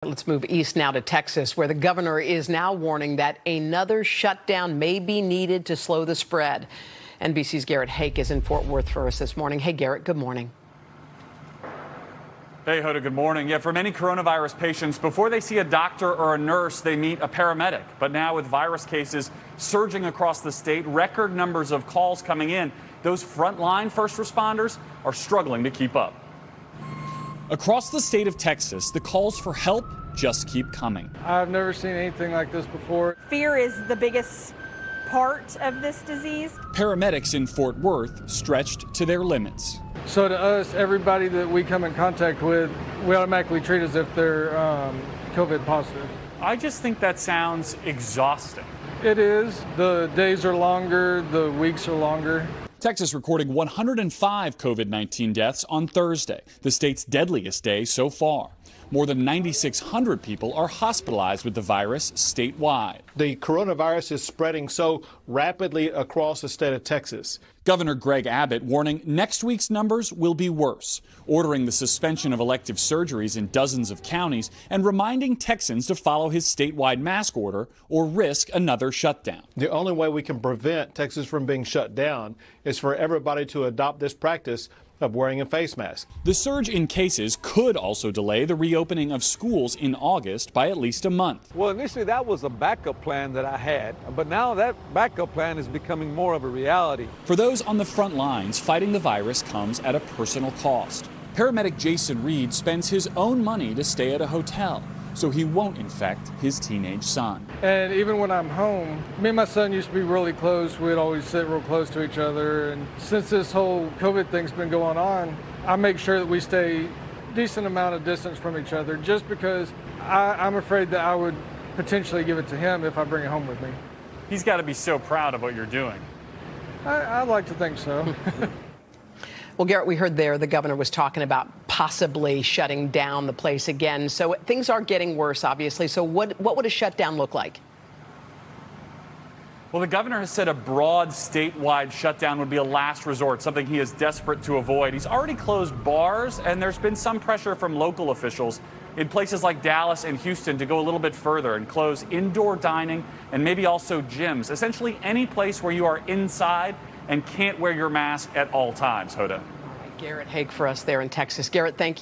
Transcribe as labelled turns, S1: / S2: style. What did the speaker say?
S1: Let's move east now to Texas, where the governor is now warning that another shutdown may be needed to slow the spread. NBC's Garrett Hake is in Fort Worth for us this morning. Hey, Garrett, good morning.
S2: Hey, Hoda, good morning. Yeah, for many coronavirus patients, before they see a doctor or a nurse, they meet a paramedic. But now with virus cases surging across the state, record numbers of calls coming in, those frontline first responders are struggling to keep up. Across the state of Texas, the calls for help just keep coming.
S3: I've never seen anything like this before.
S4: Fear is the biggest part of this disease.
S2: Paramedics in Fort Worth stretched to their limits.
S3: So to us, everybody that we come in contact with, we automatically treat as if they're COVID positive.
S2: I just think that sounds exhausting.
S3: It is. The days are longer, the weeks are longer.
S2: Texas recording 105 COVID-19 deaths on Thursday, the state's deadliest day so far. More than 9,600 people are hospitalized with the virus statewide.
S5: The coronavirus is spreading so rapidly across the state of Texas.
S2: Governor Greg Abbott warning next week's numbers will be worse, ordering the suspension of elective surgeries in dozens of counties and reminding Texans to follow his statewide mask order or risk another shutdown.
S5: The only way we can prevent Texas from being shut down is for everybody to adopt this practice of wearing a face mask.
S2: The surge in cases could also delay the reopening of schools in August by at least a month.
S6: Well, initially that was a backup plan that I had, but now that backup plan is becoming more of a reality.
S2: For those on the front lines, fighting the virus comes at a personal cost. Paramedic Jason Reed spends his own money to stay at a hotel, so he won't infect his teenage son.
S3: And even when I'm home, me and my son used to be really close. We'd always sit real close to each other. And since this whole COVID thing's been going on, I make sure that we stay decent amount of distance from each other, just because I'm afraid that I would potentially give it to him if I bring it home with me.
S2: He's got to be so proud of what you're doing.
S3: I'd like to think so.
S1: Well, Garrett, we heard there the governor was talking about possibly shutting down the place again. So things are getting worse, obviously. So what would a shutdown look like?
S2: Well, the governor has said a broad statewide shutdown would be a last resort, something he is desperate to avoid. He's already closed bars, and there's been some pressure from local officials in places like Dallas and Houston to go a little bit further and close indoor dining and maybe also gyms, essentially any place where you are inside and can't wear your mask at all times. Hoda.
S1: Garrett Hake for us there in Texas. Garrett, thank you.